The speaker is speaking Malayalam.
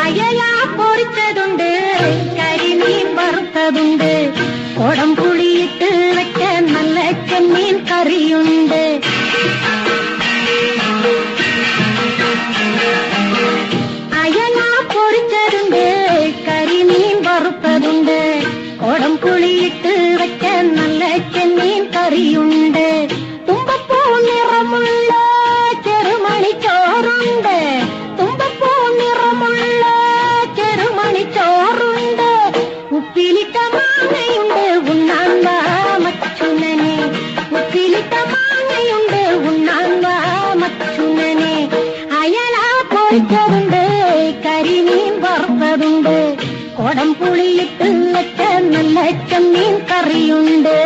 അയല പൊരിച്ചതുണ്ട്, കരിമീൻ വറുത്തതുണ്ട്, കൊടംപുളിയിട്ട് വെക്കാൻ നല്ല ചെമ്മീൻ കറിയുണ്ട്. അയല പൊരിച്ചതുണ്ട്, കരിമീൻ വറുത്തതുണ്ട്, കൊടംപുളിയിട്ട് വെക്കാൻ നല്ല ചെമ്മീൻ കറിയുണ്ട്. തുമ്പപ്പൂ നിറമുള്ള ചെറുമണിച്ചോറുണ്ട്, തുമ്പപ്പൂ നിറമുള്ള ചെറുമണിച്ചോറുണ്ട്. ഉപ്പിലിട്ട മാങ്ങയുണ്ട്, ഉണ്ണാൻ വാ മച്ചുനനെ, ഉപ്പിലിട്ട മാങ്ങയുണ്ട്, ഉണ്ണാൻ വാ മച്ചുനനെ. അയല പൊരിച്ചതുണ്ട്, കരിമീൻ വറുത്തതുണ്ട്, കൊടംപുളിയിട്ട് വെച്ച നല്ല ചെമ്മീൻ കറിയുണ്ട്.